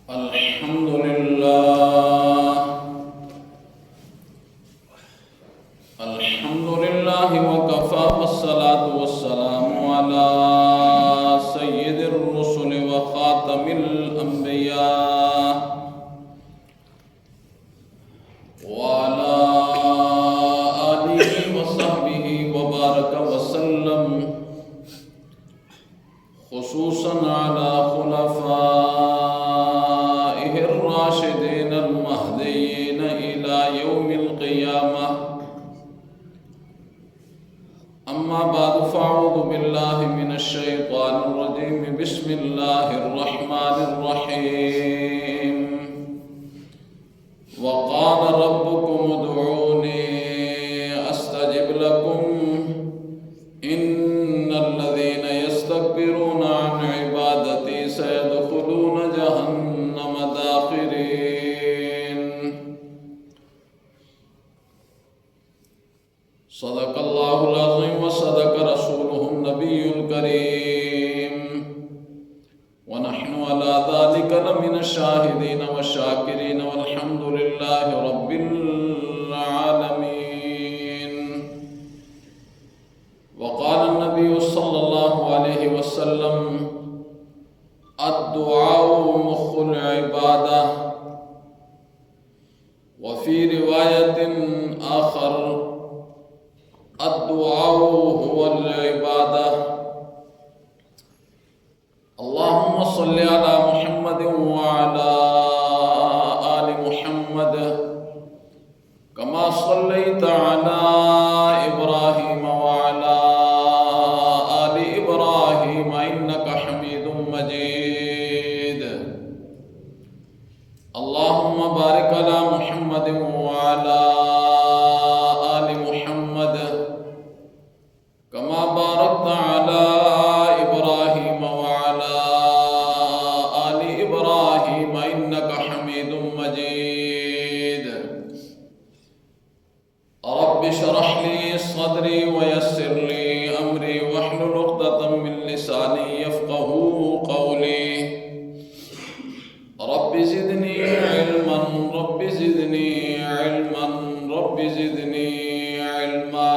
الحمد لله وكفى والصلاة والسلام على سيد الرسل وخاتم الأنبياء وعلى آله وصحبه وبارك وسلم خصوصا على خلفائه الراشدين المهديين إلى يوم القيامة. أما بعد فأعوذ بالله من الشيطان الرجيم. بسم الله الرحمن الرحيم. وقال ربكم ادعوني أستجب لكم إن الذين يستكبرون عن عبادتي سيدخلون جهنم داخرين. صدق الله العظيم وصدق رسوله النبي الكريم ونحن على ذلك لمن الشاهدين والشاكرين والحمد لله رب العالمين. وقال النبي صلى الله عليه وسلم الدعاء مخ العبادة. وفي رواية آخر الدعاء هو العبادة. اللهم صل على محمد وعلى آل محمد كما صليت على إبراهيم وعلى آل إبراهيم إنك حميد مجيد. اللهم بارك على محمد وعلى آل محمد كما باركت على إبراهيم وعلى آل إبراهيم إنك حميد مجيد. رب اشرح لي صدري ويسر لي أمري واحلل عقدة من لساني يفقهوا قولي. رب زدني علما رب زدني علما رب زدني علما.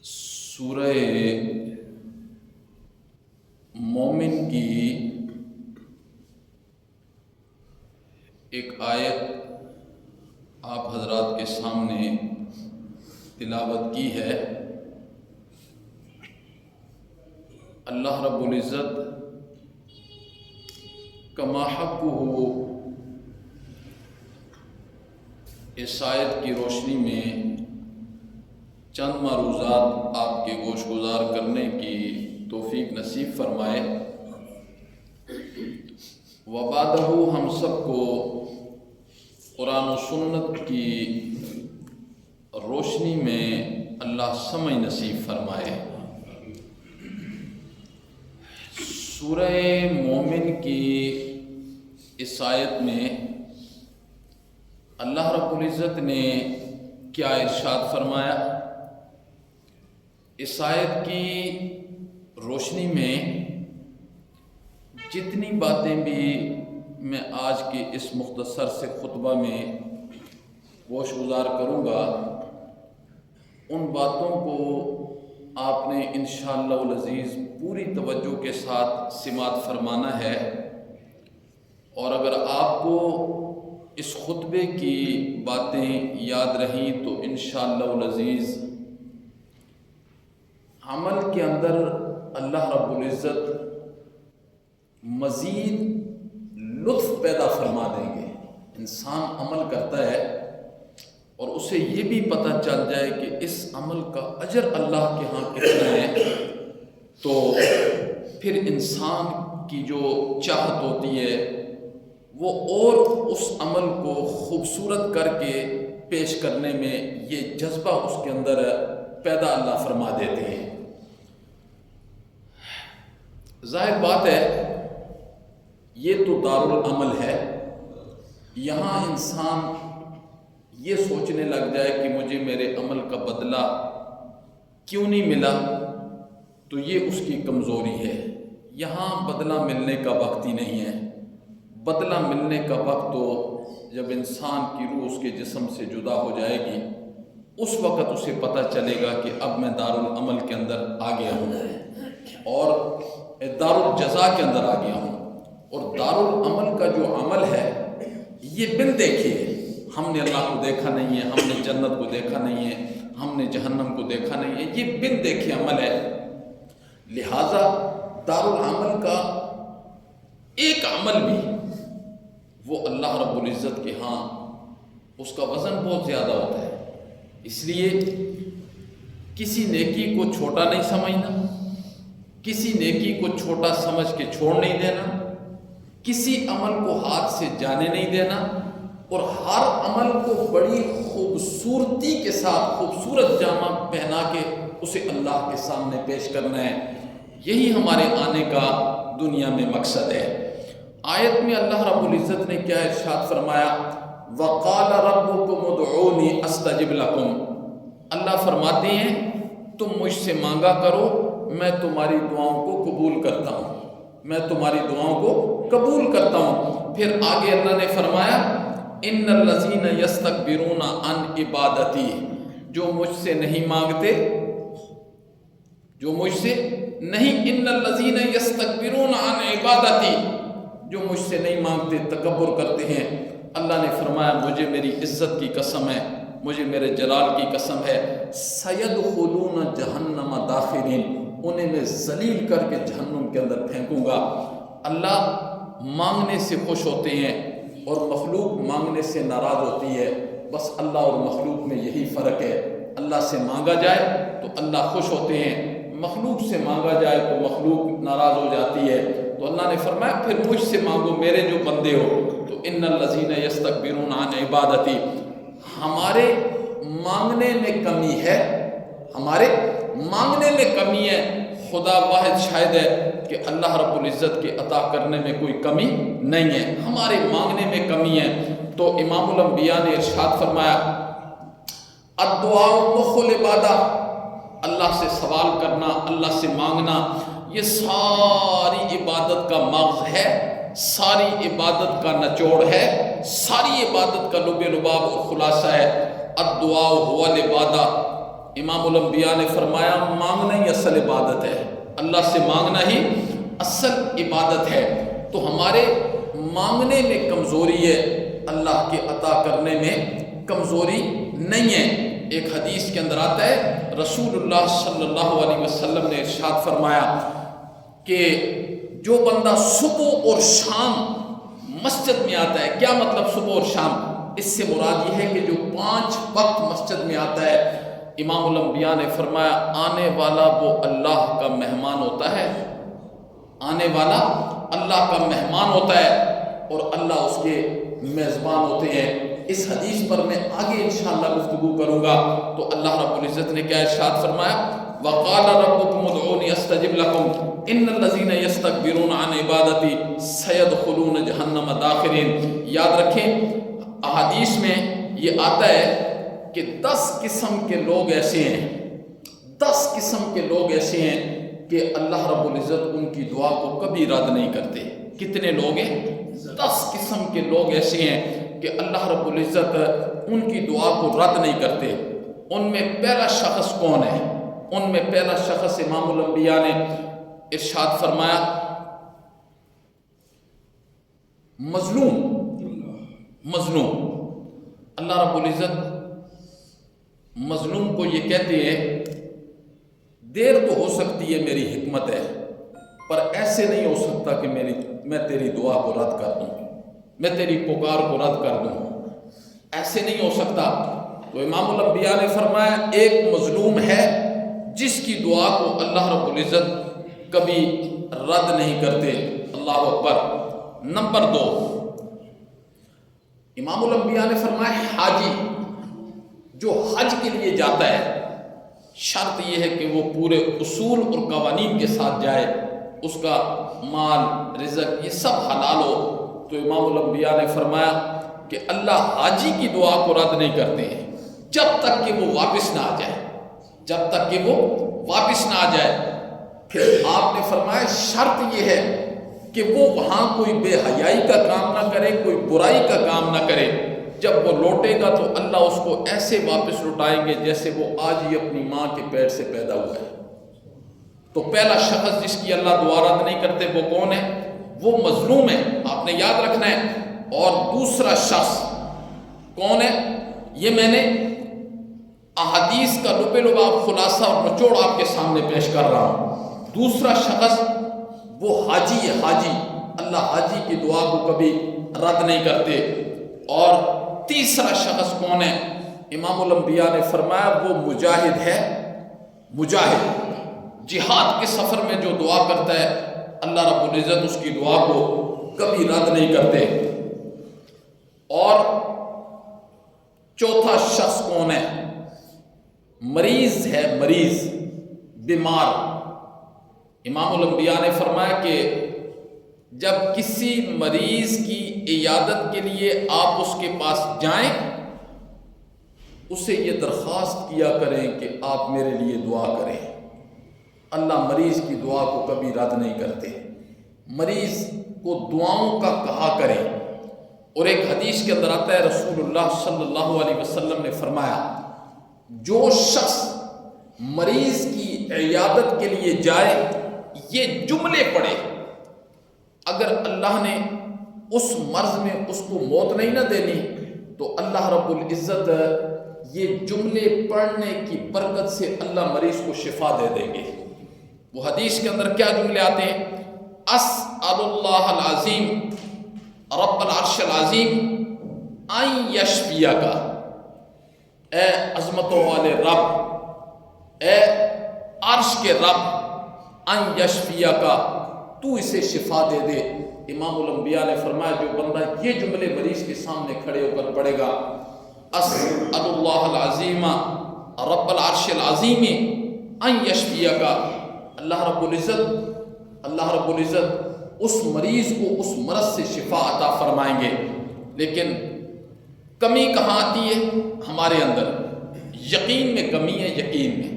سورہ مومن کی ایک آیت آپ حضرات کے سامنے تلاوت کی ہے. اللہ رب العزت کما حقہ اس آیت کی روشنی میں چند معروضات آپ کے گوش گزار کرنے کی توفیق نصیب فرمائے. وبعدہ ہم سب کو قرآن و سنت کی روشنی میں اللہ سمجھ نصیب فرمائے. سورہ مومن کی اس آیت میں اللہ رب العزت نے کیا ارشاد فرمایا؟ اس آیت کی روشنی میں جتنی باتیں بھی میں آج کے اس مختصر سے خطبہ میں گوش گزار کروں گا، ان باتوں کو آپ نے انشاءاللہ العزیز پوری توجہ کے ساتھ سماعت فرمانا ہے. اور اگر آپ کو اس خطبے کی باتیں یاد رہیں تو انشاءاللہ العزیز عمل کے اندر اللہ رب العزت مزید لطف پیدا فرما دیں گے. انسان عمل کرتا ہے اور اسے یہ بھی پتہ چل جائے کہ اس عمل کا اجر اللہ کے ہاں کتنا ہے، تو پھر انسان کی جو چاہت ہوتی ہے وہ اور اس عمل کو خوبصورت کر کے پیش کرنے میں یہ جذبہ اس کے اندر پیدا اللہ فرما دیتے ہیں. ظاہر بات ہے یہ تو دارالعمل ہے. یہاں انسان یہ سوچنے لگ جائے کہ مجھے میرے عمل کا بدلہ کیوں نہیں ملا، تو یہ اس کی کمزوری ہے۔ یہاں بدلہ ملنے کا وقت ہی نہیں ہے۔ بدلہ ملنے کا وقت تو جب انسان کی روح اس کے جسم سے جدا ہو جائے گی، اس وقت اسے پتہ چلے گا کہ اب میں دارالعمل کے اندر آ گیا ہوں اور دارالجزا کے اندر آ گیا ہوں۔ اور دارالعمل کا جو عمل ہے یہ بن دیکھیے، ہم نے اللہ کو دیکھا نہیں ہے، ہم نے جنت کو دیکھا نہیں ہے، ہم نے جہنم کو دیکھا نہیں ہے، یہ بن دیکھے عمل ہے۔ لہٰذا دارالعمل کا ایک عمل بھی وہ اللہ رب العزت کے ہاں اس کا وزن بہت زیادہ ہوتا ہے۔ اس لیے کسی نیکی کو چھوٹا نہیں سمجھنا، کسی نیکی کو چھوٹا سمجھ کے چھوڑ نہیں دینا، کسی عمل کو ہاتھ سے جانے نہیں دینا، اور ہر عمل کو بڑی خوبصورتی کے ساتھ خوبصورت جامہ پہنا کے اسے اللہ کے سامنے پیش کرنا ہے۔ یہی ہمارے آنے کا دنیا میں مقصد ہے۔ آیت میں اللہ رب العزت نے کیا ارشاد فرمایا؟ وَقَالَ رَبُّكُمُ ادْعُونِي أَسْتَجِبْ لَكُمْ۔ اللہ فرماتے ہیں تم مجھ سے مانگا کرو، میں تمہاری دعاؤں کو قبول کرتا ہوں، میں تمہاری دعاؤں کو قبول کرتا ہوں۔ پھر آگے اللہ نے فرمایا ان الذین یستکبرون عن عبادتی، جو مجھ سے نہیں مانگتے، جو مجھ سے نہیں، ان الذین یستکبرون عن عبادتی، جو مجھ سے نہیں مانگتے، تکبر کرتے ہیں، اللہ نے فرمایا مجھے میری عزت کی قسم ہے، مجھے میرے جلال کی قسم ہے، سیدخلون جہنم داخرین، انہیں میں ذلیل کر کے جہنم کے اندر پھینکوں گا۔ اللہ مانگنے سے خوش ہوتے ہیں اور مخلوق مانگنے سے ناراض ہوتی ہے۔ بس اللہ اور مخلوق میں یہی فرق ہے، اللہ سے مانگا جائے تو اللہ خوش ہوتے ہیں، مخلوق سے مانگا جائے تو مخلوق ناراض ہو جاتی ہے۔ تو اللہ نے فرمایا پھر مجھ سے مانگو میرے جو بندے ہو، تو ان الذین یستکبرون عن عبادتی، ہمارے مانگنے میں کمی ہے، ہمارے مانگنے میں کمی ہے۔ خدا واحد شاہد ہے کہ اللہ رب العزت کے عطا کرنے میں کوئی کمی نہیں ہے، ہمارے مانگنے میں کمی ہے۔ تو امام الانبیاء نے ارشاد فرمایا الدعاء مخ العبادہ، اللہ سے سوال کرنا، اللہ سے مانگنا، یہ ساری عبادت کا مغز ہے، ساری عبادت کا نچوڑ ہے، ساری عبادت کا لب لباب اور خلاصہ ہے۔ الدعاء هو العبادہ، امام الانبیاء نے فرمایا مانگنا ہی اصل عبادت ہے، اللہ سے مانگنا ہی اصل عبادت ہے۔ تو ہمارے مانگنے میں کمزوری ہے، اللہ کے عطا کرنے میں کمزوری نہیں ہے۔ ایک حدیث کے اندر آتا ہے رسول اللہ صلی اللہ علیہ وسلم نے ارشاد فرمایا کہ جو بندہ صبح اور شام مسجد میں آتا ہے، کیا مطلب صبح اور شام؟ اس سے مراد یہ ہے کہ جو 5 وقت مسجد میں آتا ہے، امام الانبیاء نے فرمایا آنے والا وہ اللہ کا مہمان ہوتا ہے، آنے والا اللہ کا مہمان ہوتا ہے اور اللہ اس کے میزبان ہوتے ہیں۔ اس حدیث پر میں آگے انشاءاللہ گفتگو کروں گا۔ تو اللہ رب العزت نے کیا ارشاد فرمایا؟ وَقَالَ رَبُّكُمُ ادْعُونِي أَسْتَجِبْ لَكُمْ إِنَّ الَّذِينَ يَسْتَكْبِرُونَ عَنْ عِبَادَتِي سَيَدْخُلُونَ جَهَنَّمَ دَاخِرِينَ۔ یاد رکھیں احادیث میں یہ آتا ہے کہ 10 قسم کے لوگ ایسے ہیں، 10 قسم کے لوگ ایسے ہیں کہ اللہ رب العزت ان کی دعا کو کبھی رد نہیں کرتے۔ کتنے لوگ ہیں؟ 10 قسم کے لوگ ایسے ہیں کہ اللہ رب العزت ان کی دعا کو رد نہیں کرتے۔ ان میں پہلا شخص کون ہے؟ ان میں پہلا شخص امام الانبیاء نے ارشاد فرمایا مظلوم، مظلوم۔ اللہ رب العزت مظلوم کو یہ کہتے ہیں دیر تو ہو سکتی ہے میری حکمت ہے، پر ایسے نہیں ہو سکتا کہ میں تیری دعا کو رد کر دوں، میں تیری پکار کو رد کر دوں، ایسے نہیں ہو سکتا۔ تو امام الانبیاء نے فرمایا ایک مظلوم ہے جس کی دعا کو اللہ رب العزت کبھی رد نہیں کرتے۔ اللہ اکبر۔ نمبر 2، امام الانبیاء نے فرمایا حاجی، جو حج کے لیے جاتا ہے، شرط یہ ہے کہ وہ پورے اصول اور قوانین کے ساتھ جائے، اس کا مال رزق یہ سب حلال ہو۔ تو امام الانبیاء نے فرمایا کہ اللہ حاجی کی دعا کو رد نہیں کرتے ہیں جب تک کہ وہ واپس نہ آ جائے، جب تک کہ وہ واپس نہ آ جائے۔ پھر آپ نے فرمایا شرط یہ ہے کہ وہ وہاں کوئی بے حیائی کا کام نہ کرے، کوئی برائی کا کام نہ کرے. جب وہ لوٹے گا تو اللہ اس کو ایسے واپس لوٹائیں گے جیسے وہ آج ہی اپنی ماں کے پیٹ سے پیدا ہوا ہے. تو پہلا شخص جس کی اللہ دعا رد نہیں کرتے وہ کون ہے؟ وہ مظلوم ہے، آپ نے یاد رکھنا ہے. اور دوسرا شخص کون ہے؟ یہ میں نے احادیث کا لب لباب خلاصہ اور نچوڑ آپ کے سامنے پیش کر رہا ہوں. دوسرا شخص وہ حاجی ہے، حاجی. اللہ حاجی کی دعا کو کبھی رد نہیں کرتے. اور تیسرا شخص کون ہے؟ امام الانبیاء نے فرمایا وہ مجاہد ہے. مجاہد جہاد کے سفر میں جو دعا کرتا ہے اللہ رب العزت اس کی دعا کو کبھی رد نہیں کرتے. اور چوتھا شخص کون ہے؟ مریض ہے، مریض، بیمار. امام الانبیاء نے فرمایا کہ جب کسی مریض کی عیادت کے لیے آپ اس کے پاس جائیں اسے یہ درخواست کیا کریں کہ آپ میرے لیے دعا کریں. اللہ مریض کی دعا کو کبھی رد نہیں کرتے. مریض کو دعاؤں کا کہا کریں. اور ایک حدیث کے اندر آتا ہے رسول اللہ صلی اللہ علیہ وسلم نے فرمایا جو شخص مریض کی عیادت کے لیے جائے یہ جملے پڑھے، اگر اللہ نے اس مرض میں اس کو موت نہیں نہ دینی تو اللہ رب العزت یہ جملے پڑھنے کی برکت سے اللہ مریض کو شفا دے دیں گے. وہ حدیث کے اندر کیا جملے آتے ہیں؟ اسأل اللہ العظیم رب العرش العظیم ان یشفیک، اے عظمتوں والے رب، اے عرش کے رب، ان یشفیک، تو اسے شفا دے دے. امام الانبیاء نے فرمایا جو بندہ یہ جملے مریض کے سامنے کھڑے ہو کر پڑھے گا اسأل اللہ العظیم رب العرش العظیم ان یشفیک، اللہ رب العزت اس مریض کو اس مرض سے شفا عطا فرمائیں گے. لیکن کمی کہاں آتی ہے؟ ہمارے اندر یقین میں کمی ہے، یقین میں.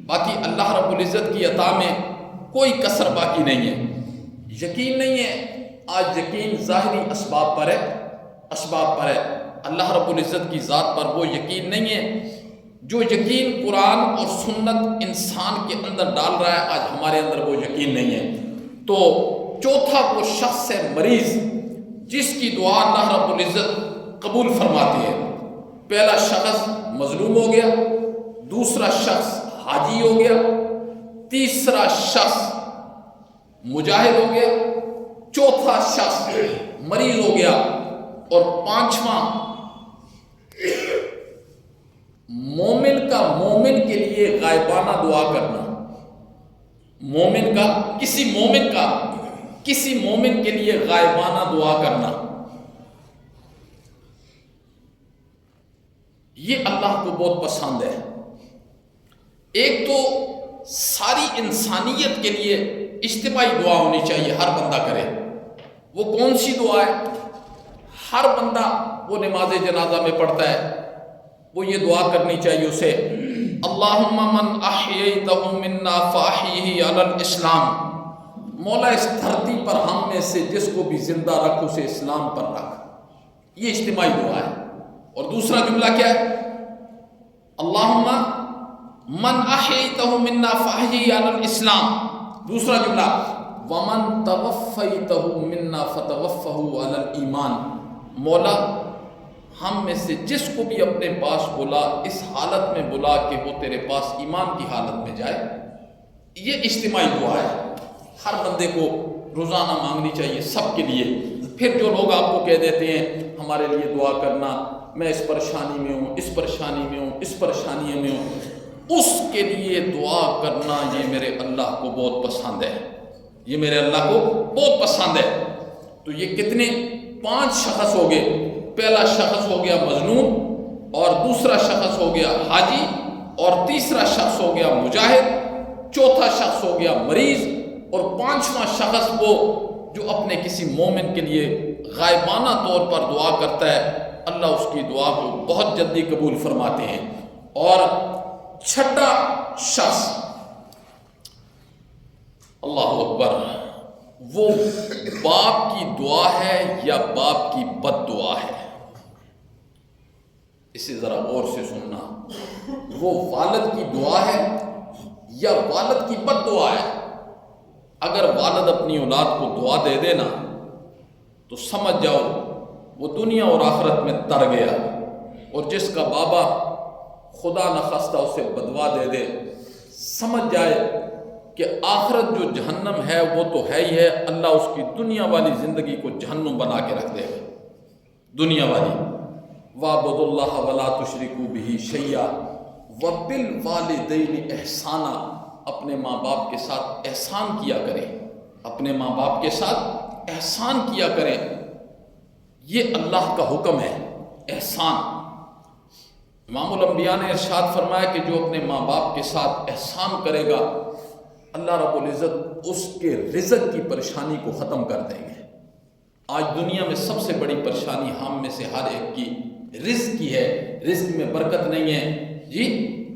باقی اللہ رب العزت کی عطا میں کوئی کسر باقی نہیں ہے. یقین نہیں ہے. آج یقین ظاہری اسباب پر ہے. اللہ رب العزت کی ذات پر وہ یقین نہیں ہے. جو یقین قرآن اور سنت انسان کے اندر ڈال رہا ہے آج ہمارے اندر وہ یقین نہیں ہے. تو چوتھا وہ شخص ہے مریض جس کی دعا اللہ رب العزت قبول فرماتی ہے. پہلا شخص مظلوم ہو گیا، دوسرا شخص حاجی ہو گیا، تیسرا شخص مجاہد ہو گیا، چوتھا شخص مریض ہو گیا، اور پانچواں مومن کے لیے غائبانہ دعا کرنا. کسی مومن کے لیے غائبانہ دعا کرنا، یہ اللہ کو بہت پسند ہے. ایک تو ساری انسانیت کے لیے اجتماعی دعا ہونی چاہیے، ہر بندہ کرے. وہ کون سی دعا ہے؟ ہر بندہ وہ نماز جنازہ میں پڑھتا ہے وہ یہ دعا کرنی چاہیے اسے، اللہم من احییتہ منا فاحیہ علی الاسلام، مولا اس دھرتی پر ہم میں سے جس کو بھی زندہ رکھ اسے اسلام پر رکھ. یہ اجتماعی دعا ہے. اور دوسرا جملہ کیا ہے؟ اللہم من احییتہ منا فاحیہ علی الاسلام. دوسرا جملہ ومن توفیتہ منا فتوفہ علی الایمان، مولا ہم میں سے جس کو بھی اپنے پاس بلا اس حالت میں بلا کہ وہ تیرے پاس ایمان کی حالت میں جائے. یہ اجتماعی دعا ہے، ہر بندے کو روزانہ مانگنی چاہیے سب کے لیے. پھر جو لوگ آپ کو کہہ دیتے ہیں ہمارے لیے دعا کرنا، میں اس پریشانی میں ہوں، اس پریشانی میں ہوں، اس پریشانی میں ہوں، اس کے لیے دعا کرنا یہ میرے اللہ کو بہت پسند ہے. یہ میرے اللہ کو بہت پسند ہے. تو یہ کتنے؟ 5 شخص ہو گئے. پہلا شخص ہو گیا مظلوم، اور دوسرا شخص ہو گیا حاجی، اور تیسرا شخص ہو گیا مجاہد، چوتھا شخص ہو گیا مریض، اور پانچواں شخص وہ جو اپنے کسی مومن کے لیے غائبانہ طور پر دعا کرتا ہے، اللہ اس کی دعا کو بہت جلدی قبول فرماتے ہیں. اور چھٹا شخص اللہ اکبر، وہ باپ کی دعا ہے یا باپ کی بد دعا ہے؟ اسے ذرا غور سے سننا، وہ والد کی دعا ہے یا والد کی بد دعا ہے؟ اگر والد اپنی اولاد کو دعا دے دے نا تو سمجھ جاؤ وہ دنیا اور آخرت میں تر گیا، اور جس کا بابا خدا نخواستہ اسے بدوا دے دے، سمجھ جائے کہ آخرت جو جہنم ہے وہ تو ہے ہی ہے، اللہ اس کی دنیا والی زندگی کو جہنم بنا کے رکھ دے گا، دنیا والی۔ وَاعْبُدُوا اللَّهَ وَلَا تُشْرِكُوا بِهِ شَيْئًا وَبِالْوَالِدَيْنِ إِحْسَانًا، اپنے ماں باپ کے ساتھ احسان کیا کریں، اپنے ماں باپ کے ساتھ احسان کیا کریں، یہ اللہ کا حکم ہے، احسان۔ امام الانبیاء نے ارشاد فرمایا کہ جو اپنے ماں باپ کے ساتھ احسان کرے گا اللہ رب العزت اس کے رزق کی پریشانی کو ختم کر دیں گے۔ آج دنیا میں سب سے بڑی پریشانی ہم میں سے ہر ایک کی رزق کی ہے، رزق میں برکت نہیں ہے جی،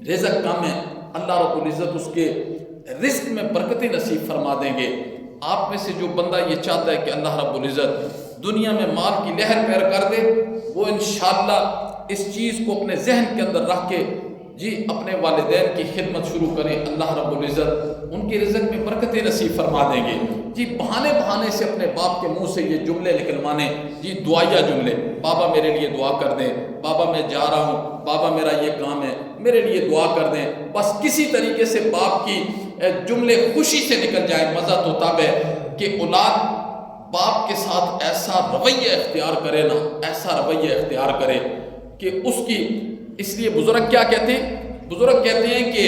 رزق کم ہے، اللہ رب العزت اس کے رزق میں برکتیں نصیب فرما دیں گے۔ آپ میں سے جو بندہ یہ چاہتا ہے کہ اللہ رب العزت دنیا میں مال کی لہر پیر کر دے، وہ انشاءاللہ اس چیز کو اپنے ذہن کے اندر رکھ کے جی اپنے والدین کی خدمت شروع کریں، اللہ رب العزت ان کے رزق میں برکتیں نصیب فرما دیں گے۔ جی بہانے سے اپنے باپ کے منہ سے یہ جملے نکلوانے، جی دعائیا جملے، بابا میرے لیے دعا کر دیں، بابا میں جا رہا ہوں، بابا میرا یہ کام ہے، میرے لیے دعا کر دیں، بس کسی طریقے سے باپ کی جملے خوشی سے نکل جائیں۔ مزہ تو تب ہے کہ اولاد باپ کے ساتھ ایسا رویہ اختیار کرے نا، ایسا رویہ اختیار کرے کہ اس کی، اس لیے بزرگ کیا کہتے ہیں؟ بزرگ کہتے ہیں کہ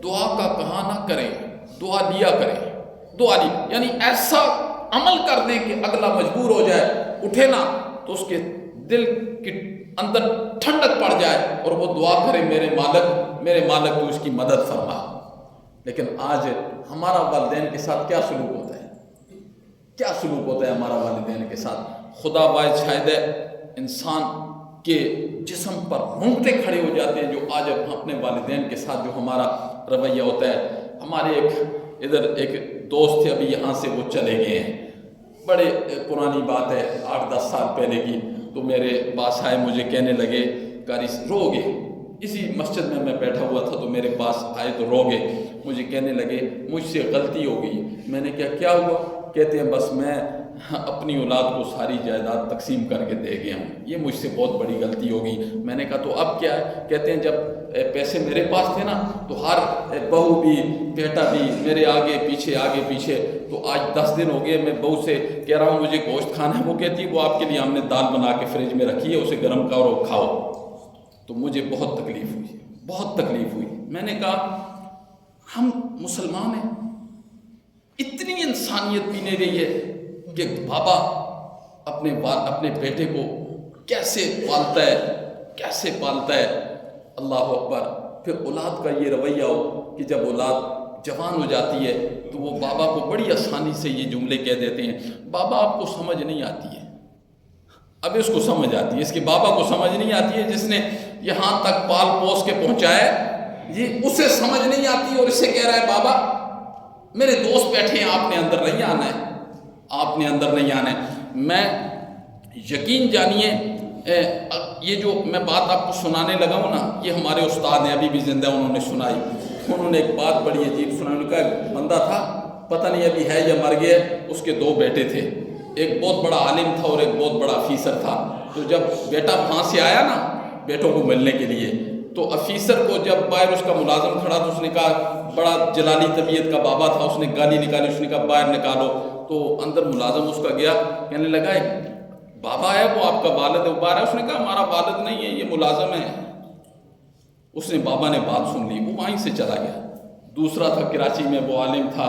دعا کا کہاں نہ کریں، دعا لیا کریں، دعا لی، یعنی ایسا عمل کر دیں کہ اگلا مجبور ہو جائے، اٹھے نا تو اس کے دل کے اندر ٹھنڈک پڑ جائے اور وہ دعا کرے میرے مالک تو اس کی مدد فرما۔ لیکن آج ہمارا والدین کے ساتھ کیا سلوک ہوتا ہے؟ کیا سلوک ہوتا ہے ہمارا والدین کے ساتھ؟ خدا واحد شاہد ہے، انسان کے جسم پر رونگٹے کھڑے ہو جاتے ہیں جو آج اب اپنے والدین کے ساتھ جو ہمارا رویہ ہوتا ہے۔ ہمارے ادھر ایک دوست تھے، ابھی یہاں سے وہ چلے گئے ہیں، بڑے پرانی بات ہے 8-10 سال پہلے کی، تو میرے پاس آئے، مجھے کہنے لگے قاری رو گئے، اسی مسجد میں بیٹھا ہوا تھا تو میرے پاس آئے تو رو گئے، مجھے کہنے لگے مجھ سے غلطی ہو گئی۔ میں نے کیا ہوا؟ کہتے ہیں بس میں اپنی اولاد کو ساری جائیداد تقسیم کر کے دے گیا ہوں، یہ مجھ سے بہت بڑی غلطی ہو گئی۔ میں نے کہا تو اب کیا ہے؟ کہتے ہیں جب پیسے میرے پاس تھے نا تو ہر بہو بھی بیٹا بھی میرے آگے پیچھے، تو آج 10 دن ہو گئے میں بہو سے کہہ رہا ہوں مجھے گوشت کھانا ہے، وہ کہتی ہے وہ آپ کے لیے ہم نے دال بنا کے فریج میں رکھی ہے، اسے گرم کرو اور کھاؤ۔ تو مجھے بہت تکلیف ہوئی۔ میں نے کہا ہم مسلمان ہیں، اتنی انسانیت بھی نہیں رہی ہے کہ بابا اپنے بیٹے کو کیسے پالتا ہے، اللہ اکبر۔ پھر اولاد کا یہ رویہ ہو کہ جب اولاد جوان ہو جاتی ہے تو وہ بابا کو بڑی آسانی سے یہ جملے کہہ دیتے ہیں، بابا آپ کو سمجھ نہیں آتی ہے۔ اب اس کو سمجھ آتی ہے، اس کے بابا کو سمجھ نہیں آتی ہے، جس نے یہاں تک پال پوس کے پہنچایا یہ اسے سمجھ نہیں آتی، اور اسے کہہ رہا ہے بابا میرے دوست بیٹھے ہیں، آپ نے اندر نہیں آنا ہے۔ میں یقین جانیے یہ جو میں بات آپ کو سنانے لگا ہوں نا، یہ ہمارے استاد ہیں ابھی بھی زندہ، انہوں نے سنائی۔ انہوں نے ایک بات بڑی عجیب سنائی، انہوں نے کہا ایک بندہ تھا، پتہ نہیں ابھی ہے یا مر گیا، اس کے 2 بیٹے تھے، ایک بہت بڑا عالم تھا اور ایک بہت بڑا افیسر تھا۔ تو جب بیٹا وہاں سے آیا نا بیٹوں کو ملنے کے لیے، تو افیسر کو جب باہر اس کا ملازم کھڑا تو اس نے کہا، بڑا جلالی طبیعت کا بابا تھا، اس نے گالی نکالی، اس نے کہا باہر نکالو۔ تو اندر ملازم اس کا گیا، کہنے لگا بابا ہے وہ آپ کا والد ہے، وہ باہر ہے۔ اس نے کہا ہمارا والد نہیں ہے، یہ ملازم ہے۔ اس نے بابا نے بات سن لی، وہ وہیں سے چلا گیا۔ دوسرا تھا کراچی میں، وہ عالم تھا،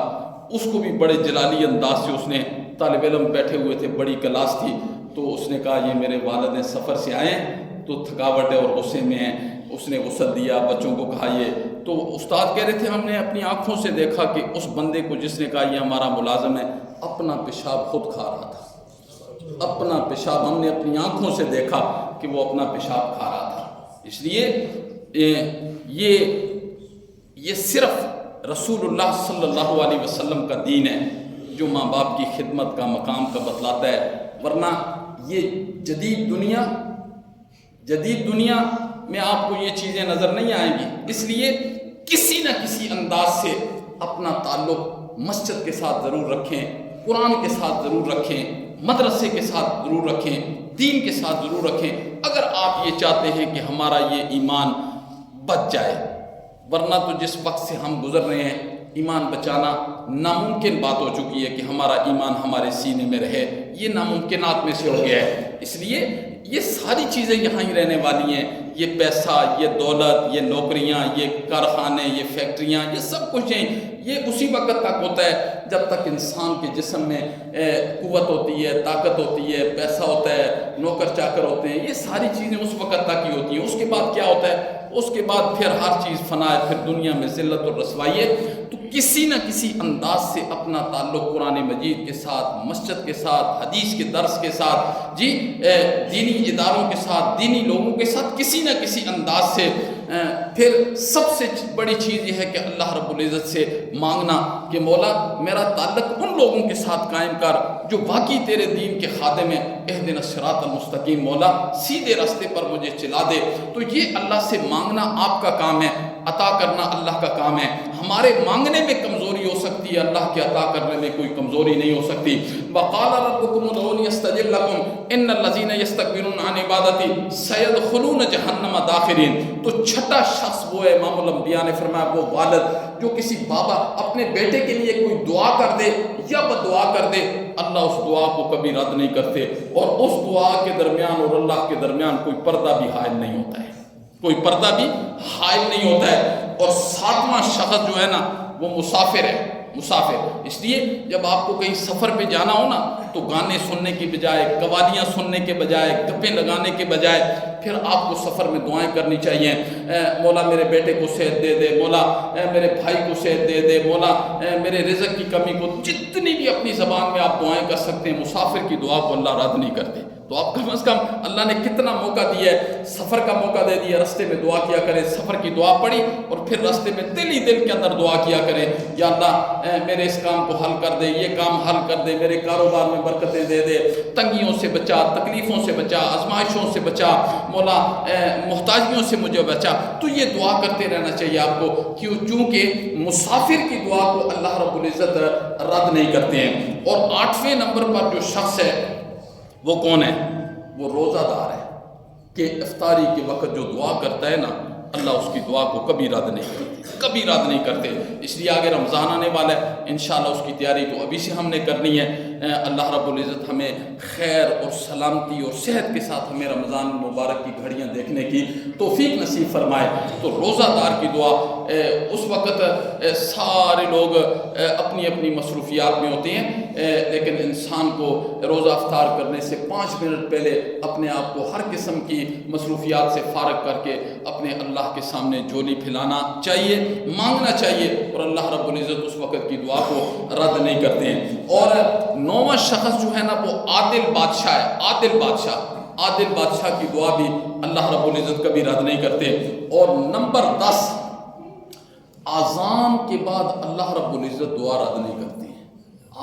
اس کو بھی بڑے جلالی انداز سے اس نے، طالب علم بیٹھے ہوئے تھے، بڑی کلاس تھی، تو اس نے کہا یہ میرے والد ہیں، سفر سے آئے ہیں تو تھکاوٹ ہے اور غصے میں ہیں۔ اس نے غسل دیا، بچوں کو کہا یہ، تو استاد کہہ رہے تھے ہم نے اپنی آنکھوں سے دیکھا کہ اس بندے کو جس نے کہا یہ ہمارا ملازم ہے، اپنا پیشاب خود کھا رہا تھا، اپنا پیشاب ہم نے اپنی آنکھوں سے دیکھا کہ وہ اپنا پیشاب کھا رہا تھا۔ اس لیے یہ صرف رسول اللہ صلی اللہ علیہ وسلم کا دین ہے جو ماں باپ کی خدمت کا مقام کا بتلاتا ہے، ورنہ یہ جدید دنیا میں آپ کو یہ چیزیں نظر نہیں آئیں گی۔ اس لیے کسی نہ کسی انداز سے اپنا تعلق مسجد کے ساتھ ضرور رکھیں، قرآن کے ساتھ ضرور رکھیں، مدرسے کے ساتھ ضرور رکھیں، دین کے ساتھ ضرور رکھیں، اگر آپ یہ چاہتے ہیں کہ ہمارا یہ ایمان بچ جائے، ورنہ تو جس وقت سے ہم گزر رہے ہیں ایمان بچانا ناممکن بات ہو چکی ہے کہ ہمارا ایمان ہمارے سینے میں رہے، یہ ناممکنات میں سے ہو گیا ہے۔ اس لیے یہ ساری چیزیں یہاں ہی رہنے والی ہیں، یہ پیسہ، یہ دولت، یہ نوکریاں، یہ کارخانے، یہ فیکٹریاں، یہ سب کچھ ہیں، یہ اسی وقت تک ہوتا ہے جب تک انسان کے جسم میں قوت ہوتی ہے، طاقت ہوتی ہے، پیسہ ہوتا ہے، نوکر چاکر ہوتے ہیں، یہ ساری چیزیں اس وقت تک ہی ہوتی ہیں۔ اس کے بعد کیا ہوتا ہے؟ اس کے بعد پھر ہر چیز فنا ہے، پھر دنیا میں ذلت اور رسوائی ہے۔ تو کسی نہ کسی انداز سے اپنا تعلق قرآن مجید کے ساتھ، مسجد کے ساتھ، حدیث کے درس کے ساتھ، دینی اداروں کے ساتھ، دینی لوگوں کے ساتھ کسی نہ کسی انداز سے، پھر سب سے بڑی چیز یہ ہے کہ اللہ رب العزت سے مانگنا کہ مولا میرا تعلق ان لوگوں کے ساتھ قائم کر جو واقعی تیرے دین کے خادم ہیں، اہدنا الصراط المستقیم، مولا سیدھے راستے پر مجھے چلا دے۔ تو یہ اللہ سے مانگنا آپ کا کام ہے، عطا کرنا اللہ کا کام ہے۔ ہمارے مانگنے میں کمزوری ہو سکتی ہے، اللہ کے عطا کرنے میں کوئی کمزوری نہیں ہو سکتی۔ وَقَالَ رَبُّكُمُ ادْعُونِي أَسْتَجِبْ لَكُمْ إِنَّ الَّذِينَ يَسْتَكْبِرُونَ عَنْ عِبَادَتِي سَيَدْخُلُونَ جَهَنَّمَ دَاخِرِينَ۔ تو چھٹا شخص وہ ہے، امام الانبیاء نے فرمایا وہ والد جو کسی بابا اپنے بیٹے کے لیے کوئی دعا کر دے یا بدعا کر دے، اللہ اس دعا کو کبھی رد نہیں کرتے، اور اس دعا کے درمیان اور اللہ کے درمیان کوئی پردہ بھی حائل نہیں ہوتا ہے، کوئی پردہ بھی حائل نہیں ہوتا ہے۔ اور ساتواں شخص جو ہے نا وہ مسافر ہے، مسافر۔ اس لیے جب آپ کو کہیں سفر پہ جانا ہو نا تو گانے سننے کی بجائے، قوالیاں سننے کے بجائے، گپیں لگانے کے بجائے پھر آپ کو سفر میں دعائیں کرنی چاہیے۔ مولا میرے بیٹے کو صحت دے دے، مولا میرے بھائی کو صحت دے دے، مولا میرے رزق کی کمی کو، جتنی بھی اپنی زبان میں آپ دعائیں کر سکتے ہیں، مسافر کی دعا کو اللہ رد نہیں کرتے۔ تو آپ کم از کم اللہ نے کتنا موقع دیا ہے، سفر کا موقع دے دیا، رستے میں دعا کیا کریں، سفر کی دعا پڑھی اور پھر رستے میں دل ہی دل کے اندر دعا کیا کریں، یا اللہ میرے اس کام کو حل کر دے، یہ کام حل کر دے، میرے کاروبار میں برکتیں دے دے، تنگیوں سے بچا، تکلیفوں سے بچا، آزمائشوں سے بچا، مولا محتاجیوں سے مجھے بچا۔ تو یہ دعا کرتے رہنا چاہیے آپ کو، چونکہ مسافر کی دعا کو اللہ رب العزت رد نہیں کرتے ہیں۔ اور 8ویں نمبر پر جو شخص ہے وہ کون ہے؟ وہ روزہ دار ہے، کہ افطاری کے وقت جو دعا کرتا ہے نا اللہ اس کی دعا کو کبھی رد نہیں کرتے، کبھی رد نہیں کرتے۔ اس لیے آگے رمضان آنے والا ہے، انشاءاللہ اس کی تیاری تو ابھی سے ہم نے کرنی ہے۔ اللہ رب العزت ہمیں خیر اور سلامتی اور صحت کے ساتھ ہمیں رمضان مبارک کی گھڑیاں دیکھنے کی توفیق نصیب فرمائے۔ تو روزہ دار کی دعا، اس وقت سارے لوگ اپنی اپنی مصروفیات میں ہوتے ہیں، لیکن انسان کو روزہ افطار کرنے سے 5 منٹ پہلے اپنے آپ کو ہر قسم کی مصروفیات سے فارغ کر کے اپنے اللہ کے سامنے جھولی پھیلانا چاہیے، مانگنا چاہیے، اور اللہ رب العزت اس وقت کی دعا کو رد نہیں کرتے ہیں۔ اور 9واں شخص جو ہے نا وہ عادل بادشاہ ہے، عادل بادشاہ، عادل بادشاہ کی دعا بھی اللہ رب العزت کبھی رد نہیں کرتے۔ اور نمبر 10، اذان کے بعد اللہ رب العزت دعا رد نہیں کرتے ہیں۔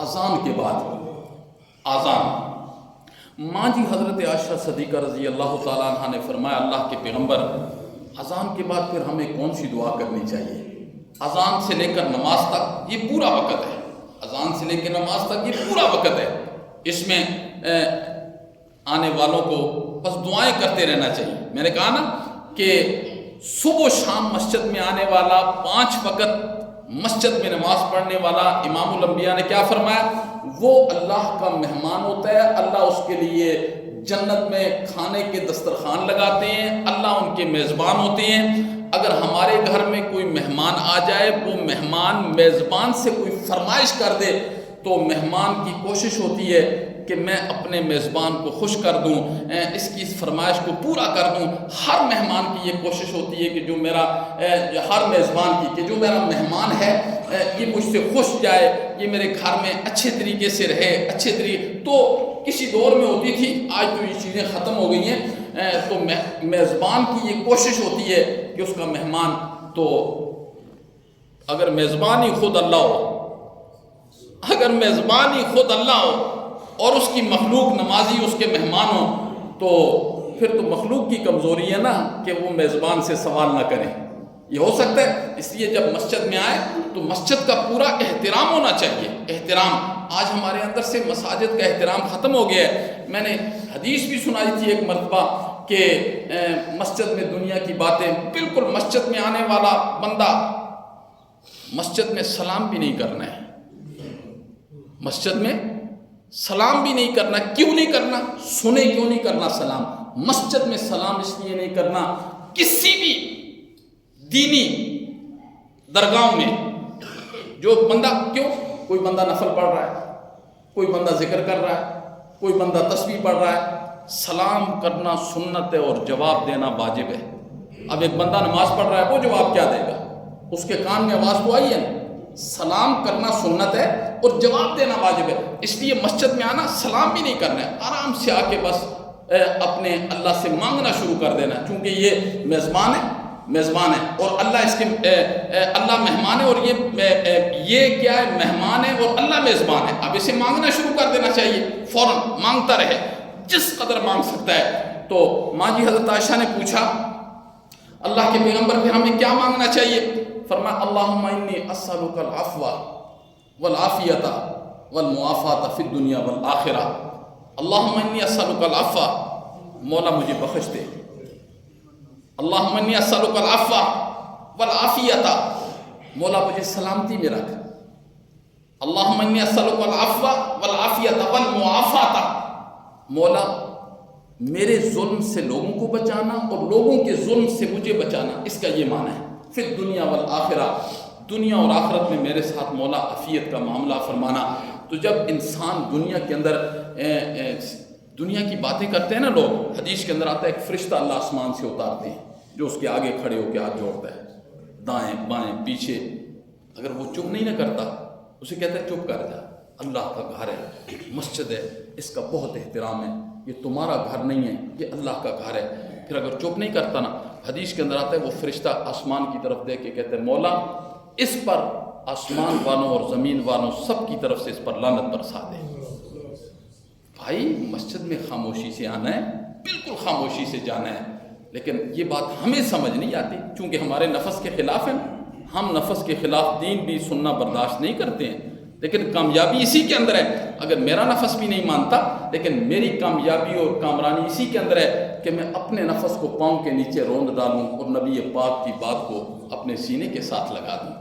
اذان کے بعد، اذان، ماں جی حضرت عائشہ صدیقہ رضی اللہ تعالیٰ عنہ نے فرمایا اللہ کے پیغمبر اذان کے بعد پھر ہمیں کون سی دعا کرنی چاہیے؟ اذان سے لے کر نماز تک یہ پورا وقت ہے، اذان سے لے کر نماز تک یہ پورا وقت ہے، اس میں آنے والوں کو بس دعائیں کرتے رہنا چاہیے۔ میں نے کہا نا کہ صبح و شام مسجد میں آنے والا، 5 وقت مسجد میں نماز پڑھنے والا، امام الانبیاء نے کیا فرمایا؟ وہ اللہ کا مہمان ہوتا ہے، اللہ اس کے لیے جنت میں کھانے کے دسترخوان لگاتے ہیں، اللہ ان کے میزبان ہوتے ہیں۔ اگر ہمارے گھر میں کوئی مہمان آ جائے، وہ مہمان میزبان سے کوئی فرمائش کر دے تو مہمان کی کوشش ہوتی ہے کہ میں اپنے میزبان کو خوش کر دوں، اس کی اس فرمائش کو پورا کر دوں۔ ہر مہمان کی یہ کوشش ہوتی ہے کہ جو میرا ہر میزبان کی کہ جو میرا مہمان ہے یہ مجھ سے خوش جائے، یہ میرے گھر میں اچھے طریقے سے رہے، اچھے طریقے۔ تو کسی دور میں ہوتی تھی، آج تو یہ چیزیں ختم ہو گئی ہیں، تو میزبان کی یہ کوشش ہوتی ہے کہ اس کا مہمان تو اگر میزبان ہی خود اللہ ہو، اگر میزبان ہی خود اللہ ہو اور اس کی مخلوق نمازی اس کے مہمان ہوں، تو پھر تو مخلوق کی کمزوری ہے نا کہ وہ میزبان سے سوال نہ کریں. یہ ہو سکتا ہے. اس لیے جب مسجد میں آئے تو مسجد کا پورا احترام ہونا چاہیے. احترام آج ہمارے اندر سے مساجد کا احترام ختم ہو گیا ہے. میں نے حدیث بھی سنائی تھی ایک مرتبہ کہ مسجد میں دنیا کی باتیں، بالکل مسجد میں آنے والا بندہ مسجد میں سلام بھی نہیں کرنا ہے. مسجد میں سلام بھی نہیں کرنا. کیوں نہیں کرنا؟ سنے کیوں نہیں کرنا سلام؟ مسجد میں سلام اس لیے نہیں کرنا، کسی بھی دینی درگاہوں میں جو بندہ، کیوں؟ کوئی بندہ نفل پڑھ رہا ہے، کوئی بندہ ذکر کر رہا ہے، کوئی بندہ تسبیح پڑھ رہا ہے، سلام کرنا سنت ہے اور جواب دینا واجب ہے. اب ایک بندہ نماز پڑھ رہا ہے، وہ جواب کیا دے گا؟ اس کے کان میں آواز تو آئی ہے نا. سلام کرنا سنت ہے اور جواب دینا واجب ہے. اس لیے مسجد میں آنا سلام بھی نہیں کرنا ہے، آرام سے آ کے بس اپنے اللہ سے مانگنا شروع کر دینا، چونکہ یہ میزبان ہے اور اللہ اس کے اللہ مہمان ہے، اور یہ کیا ہے؟ مہمان ہے اور اللہ میزبان ہے. اب اسے مانگنا شروع کر دینا چاہیے، فوراً مانگتا رہے جس قدر مانگ سکتا ہے. تو ماں جی حضرت عائشہ نے پوچھا اللہ کے پیغمبر پھر ہمیں کیا مانگنا چاہیے؟ فرمایا اللہم انی اسألک العفو والعافیۃ والمعافاۃ فی الدنیا والآخرہ. اللہم انی اسألک العفو، مولا مجھے بخش دے. اللہم انی اسألک العفو والعافیۃ، مولا مجھے سلامتی میں رکھ. اللہم انی اسألک العفو والعافیۃ والمعافاۃ، مولا میرے ظلم سے لوگوں کو بچانا اور لوگوں کے ظلم سے مجھے بچانا. اس کا یہ معنی ہے فی الدنیا والآخرہ، دنیا اور آخرت میں میرے ساتھ مولا عافیت کا معاملہ فرمانا. تو جب انسان دنیا کے اندر دنیا کی باتیں کرتے ہیں نا لوگ، حدیث کے اندر آتا ہے ایک فرشتہ اللہ آسمان سے اتارتے ہیں جو اس کے آگے کھڑے ہو کے ہاتھ جوڑتا ہے، دائیں بائیں پیچھے. اگر وہ چپ نہیں نہ کرتا، اسے کہتا ہے چپ کر جا، اللہ کا گھر ہے، مسجد ہے، اس کا بہت احترام ہے، یہ تمہارا گھر نہیں ہے، یہ اللہ کا گھر ہے. پھر اگر چپ نہیں کرتا نا، حدیث کے اندر آتا ہے وہ فرشتہ آسمان کی طرف دیکھ کے کہتے ہیں مولا اس پر آسمان والوں اور زمین والوں سب کی طرف سے اس پر لعنت برسا دے. بھائی مسجد میں خاموشی سے آنا ہے، بالکل خاموشی سے جانا ہے. لیکن یہ بات ہمیں سمجھ نہیں آتی چونکہ ہمارے نفس کے خلاف ہیں. ہم نفس کے خلاف دین بھی سننا برداشت نہیں کرتے ہیں، لیکن کامیابی اسی کے اندر ہے. اگر میرا نفس بھی نہیں مانتا، لیکن میری کامیابی اور کامرانی اسی کے اندر ہے کہ میں اپنے نفس کو پاؤں کے نیچے روند ڈالوں اور نبی پاک کی بات کو اپنے سینے کے ساتھ لگا دوں.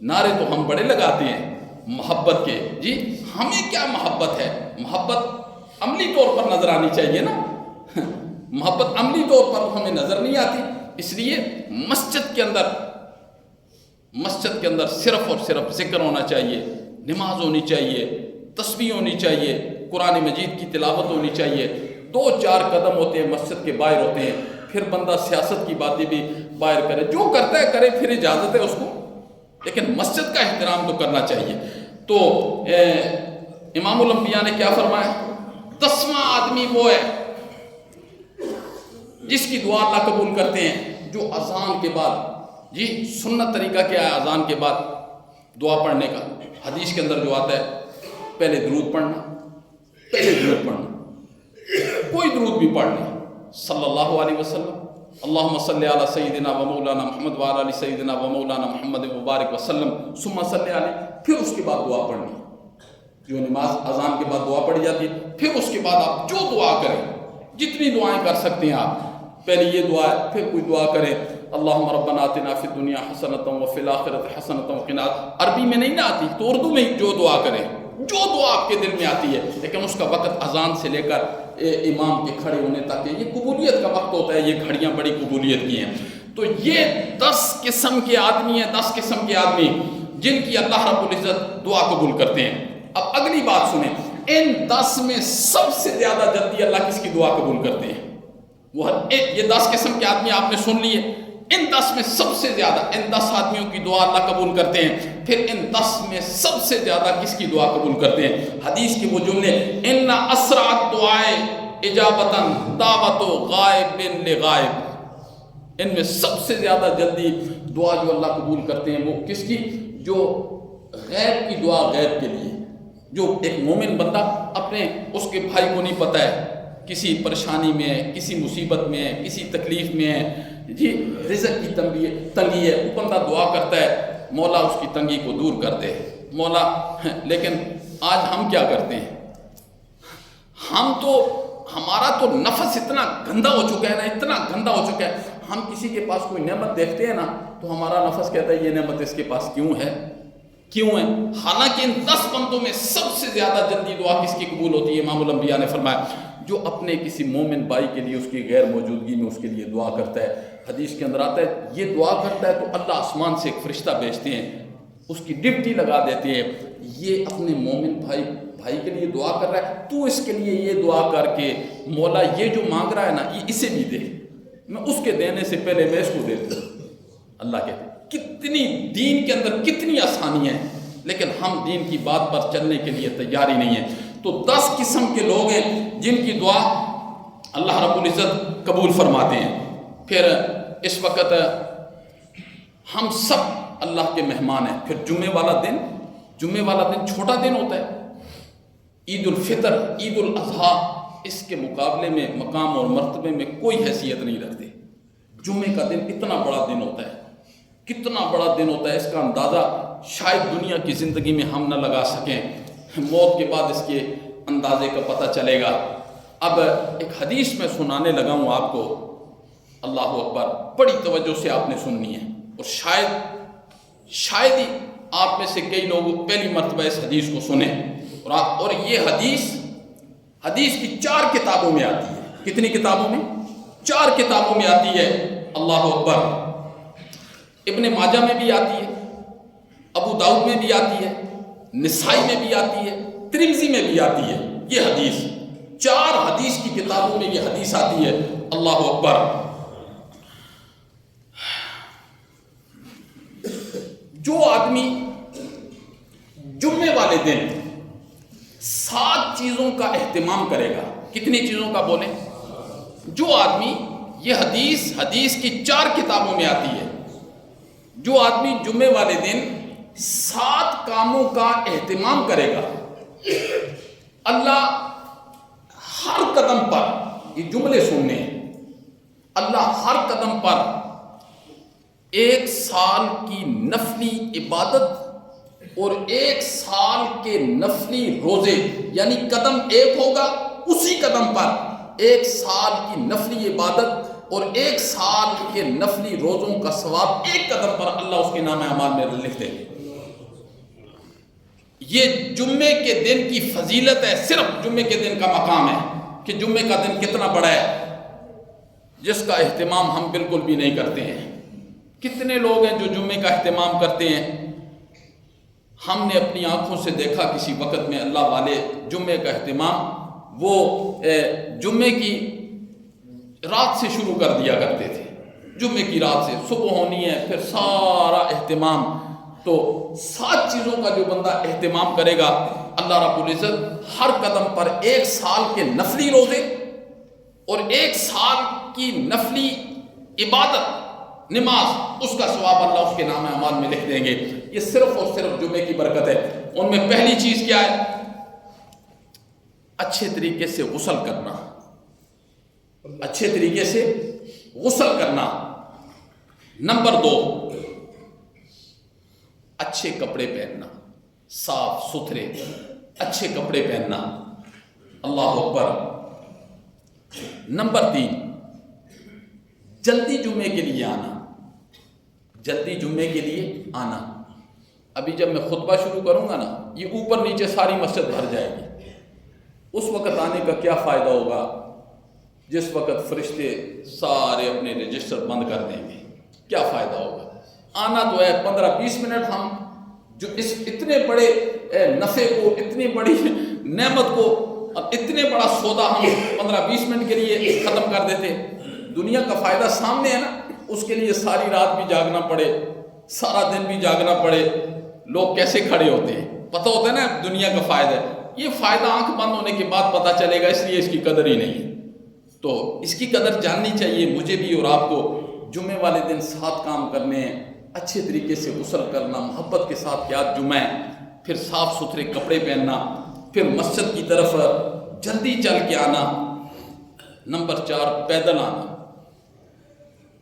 نعرے تو ہم بڑے لگاتے ہیں محبت کے، جی ہمیں کیا محبت ہے؟ محبت عملی طور پر نظر آنی چاہیے نا. محبت عملی طور پر ہمیں نظر نہیں آتی. اس لیے مسجد کے اندر صرف اور صرف ذکر ہونا چاہیے، نماز ہونی چاہیے، تسبیح ہونی چاہیے، قرآن مجید کی تلاوت ہونی چاہیے. 2-4 قدم ہوتے ہیں مسجد کے باہر ہوتے ہیں. پھر بندہ سیاست کی باتیں بھی باہر کرے، جو کرتا ہے کرے، پھر اجازت ہے اس کو، لیکن مسجد کا احترام تو کرنا چاہیے. تو امام الانبیاء نے کیا فرمایا؟ 10واں آدمی وہ ہے جس کی دعا اللہ قبول کرتے ہیں جو اذان کے بعد، جی سنت طریقہ کیا ہے اذان کے بعد دعا پڑھنے کا؟ حدیث کے اندر جو آتا ہے پہلے درود پڑھنا، کوئی درود بھی پڑھ لیں، صلی اللہ علیہ وسلم، اللہم صلی علی سیدنا و مولانا محمد وعلی علی سیدنا و مولانا محمد مبارک وسلم ثم صلی علیہ. پھر اس کے بعد دعا پڑھنی، جو نماز اذان کے بعد دعا پڑھی جاتی ہے. پھر اس کے بعد آپ جو دعا کریں، جتنی دعائیں کر سکتے ہیں آپ، پہلے یہ دعا ہے، پھر کوئی دعا کریں اللہم ربنا آتنا فی الدنیا حسنۃ وفی الآخرۃ حسنۃ وقنا. عربی میں نہیں نہ آتی تو اردو میں جو دعا کریں، جو دعا آپ کے دل میں آتی ہے، لیکن اس کا وقت اذان سے لے کر امام کے کھڑے ہونے تک یہ قبولیت کا وقت ہوتا ہے. یہ گھڑیاں بڑی قبولیت کی ہیں. تو یہ 10 قسم کے آدمی ہیں، 10 قسم کے آدمی جن کی اللہ رب العزت دعا قبول کرتے ہیں. اب اگلی بات سنیں، ان 10 میں سب سے زیادہ جلدی اللہ کس کی دعا قبول کرتے ہیں؟ وہ یہ 10 قسم کے آدمی آپ نے سن لیے. ان 10 میں سب سے زیادہ ان 10 آدمیوں کی دعا اللہ قبول کرتے ہیں. پھر ان 10 میں سب سے زیادہ کس کی دعا قبول کرتے ہیں؟ حدیث کے وہ جملے ان اسرع الدعاء اجابتاً دعوت غائب لغائب. ان میں سب سے زیادہ جلدی دعا جو اللہ قبول کرتے ہیں وہ کس کی؟ جو غیب کی دعا غیب کے لیے، جو ایک مومن بندہ اپنے اس کے بھائی کو نہیں پتہ ہے کسی پریشانی میں ہے، کسی مصیبت میں ہے، کسی تکلیف میں ہے، جی رزق کی تنگی ہے، وہ بندہ دعا کرتا ہے مولا اس کی تنگی کو دور کر دے مولا۔ لیکن آج ہم کیا کرتے ہیں؟ ہمارا تو نفس اتنا گندا ہو چکا ہے نا، اتنا گندا ہو چکا ہے، ہم کسی کے پاس کوئی نعمت دیکھتے ہیں نا تو ہمارا نفس کہتا ہے یہ نعمت اس کے پاس کیوں ہے؟ حالانکہ ان 10 بندوں میں سب سے زیادہ جلدی دعا کس کی قبول ہوتی ہے؟ امام الانبیاء نے فرمایا جو اپنے کسی مومن بھائی کے لیے اس کی غیر موجودگی میں اس کے لیے دعا کرتا ہے۔ حدیث کے اندر آتا ہے یہ دعا کرتا ہے تو اللہ آسمان سے ایک فرشتہ بھیجتے ہیں، اس کی ڈپٹی لگا دیتے ہیں، یہ اپنے مومن بھائی کے لیے دعا کر رہا ہے، تو اس کے لیے یہ دعا کر کے مولا یہ جو مانگ رہا ہے نا یہ اسے بھی دے، میں اس کے دینے سے پہلے میں اس کو دے دوں۔ اللہ کہتے ہیں کتنی دین کے اندر کتنی آسانیاں ہیں، لیکن ہم دین کی بات پر چلنے کے لیے تیار ہی نہیں ہیں۔ تو 10 قسم کے لوگ ہیں جن کی دعا اللہ رب العزت قبول فرماتے ہیں۔ پھر اس وقت ہم سب اللہ کے مہمان ہیں۔ پھر جمعے والا دن چھوٹا دن ہوتا ہے، عید الفطر، عید الاضحیٰ اس کے مقابلے میں مقام اور مرتبے میں کوئی حیثیت نہیں رکھتے۔ جمعے کا دن اتنا بڑا دن ہوتا ہے، کتنا بڑا دن ہوتا ہے، اس کا اندازہ شاید دنیا کی زندگی میں ہم نہ لگا سکیں، موت کے بعد اس کے اندازے کا پتہ چلے گا۔ اب ایک حدیث میں سنانے لگا ہوں آپ کو، اللہ اکبر، بڑی توجہ سے آپ نے سننی ہے، اور شاید ہی آپ میں سے کئی لوگ پہلی مرتبہ اس حدیث کو سنیں، اور یہ حدیث کی 4 کتابوں میں آتی ہے۔ کتنی کتابوں میں؟ 4 کتابوں میں آتی ہے، اللہ اکبر۔ ابن ماجہ میں بھی آتی ہے، ابو داؤد میں بھی آتی ہے، نسائی میں بھی آتی ہے، ترمذی میں بھی آتی ہے۔ یہ حدیث 4 حدیث کی کتابوں میں یہ حدیث آتی ہے، اللہ اکبر۔ جو آدمی جمعے والے دن 7 چیزوں کا اہتمام کرے گا، کتنی چیزوں کا بولیں؟ جو آدمی، یہ حدیث کی 4 کتابوں میں آتی ہے، جو آدمی جمعے والے دن 7 کاموں کا اہتمام کرے گا، اللہ ہر قدم پر، یہ جملے سننے ہیں، اللہ ہر قدم پر 1 سال کی نفلی عبادت اور 1 سال کے نفلی روزے، یعنی قدم 1 ہوگا اسی قدم پر 1 سال کی نفلی عبادت اور 1 سال کے نفلی روزوں کا ثواب ایک قدم پر اللہ اس کے نام اعمال میں لکھ دیں گے۔ یہ جمعے کے دن کی فضیلت ہے، صرف جمعے کے دن کا مقام ہے کہ جمعے کا دن کتنا بڑا ہے، جس کا اہتمام ہم بالکل بھی نہیں کرتے ہیں۔ کتنے لوگ ہیں جو جمعے کا اہتمام کرتے ہیں؟ ہم نے اپنی آنکھوں سے دیکھا کسی وقت میں اللہ والے جمعے کا اہتمام وہ جمعے کی رات سے شروع کر دیا کرتے تھے۔ جمعے کی رات سے صبح ہونی ہے، پھر سارا اہتمام۔ تو 7 چیزوں کا جو بندہ اہتمام کرے گا، اللہ رب العزت ہر قدم پر 1 سال کے نفلی روزے اور 1 سال کی نفلی عبادت، نماز، اس کا ثواب اللہ اس کے نام اعمال میں لکھ دیں گے۔ یہ صرف اور صرف جمعے کی برکت ہے۔ ان میں پہلی چیز کیا ہے؟ اچھے طریقے سے غسل کرنا، اچھے طریقے سے غسل کرنا۔ نمبر 2، اچھے کپڑے پہننا، صاف ستھرے اچھے کپڑے پہننا، اللہ اکبر۔ نمبر 3، جلدی جمعے کے لیے آنا، جلدی جمعے کے لیے آنا۔ ابھی جب میں خطبہ شروع کروں گا نا، یہ اوپر نیچے ساری مسجد بھر جائے گی، اس وقت آنے کا کیا فائدہ ہوگا جس وقت فرشتے سارے اپنے رجسٹر بند کر دیں گے؟ کیا فائدہ ہوگا؟ آنا تو ہے 15-20 منٹ، ہم جو اس اتنے بڑے نفع کو، اتنی بڑی نعمت کو، اتنے بڑا سودا ہم 15-20 منٹ کے لیے ختم کر دیتے۔ دنیا کا فائدہ سامنے ہے نا، اس کے لیے ساری رات بھی جاگنا پڑے، سارا دن بھی جاگنا پڑے، لوگ کیسے کھڑے ہوتے ہیں؟ پتہ ہوتا ہے نا دنیا کا فائدہ ہے، یہ فائدہ آنکھ بند ہونے کے بعد پتہ چلے گا، اس لیے اس کی قدر ہی نہیں ہے۔ تو اس کی قدر جاننی چاہیے مجھے بھی اور آپ کو۔ جمعے والے دن 7 کام کرنے ہیں، اچھے طریقے سے غسل کرنا، محبت کے ساتھ یاد جمعہ، پھر صاف ستھرے کپڑے پہننا، پھر مسجد کی طرف جلدی چل کے آنا۔ نمبر 4 پیدل آنا۔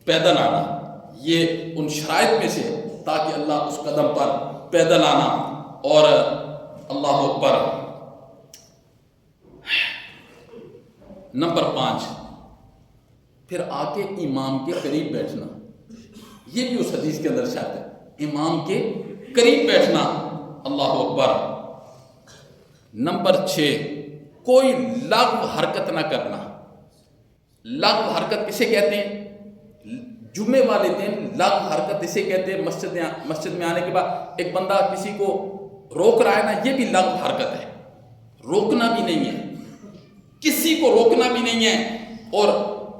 پیدل آنا یہ ان شرائط میں سے تاکہ اللہ اس قدم پر پیدل آنا۔ اور اللہ اکبر۔ نمبر 5 پھر آ کے امام کے قریب بیٹھنا، یہ بھی اس حدیث کے اندر شرط ہے، امام کے قریب بیٹھنا۔ اللہ اکبر۔ نمبر 6 کوئی لغو حرکت نہ کرنا۔ لغو حرکت کسے کہتے ہیں؟ جمعے والے دن لغو حرکت اسے کہتے ہیں مسجد میں آنے کے بعد ایک بندہ کسی کو روک رہا ہے نا، یہ بھی لغو حرکت ہے۔ روکنا بھی نہیں ہے، کسی کو روکنا بھی نہیں ہے، اور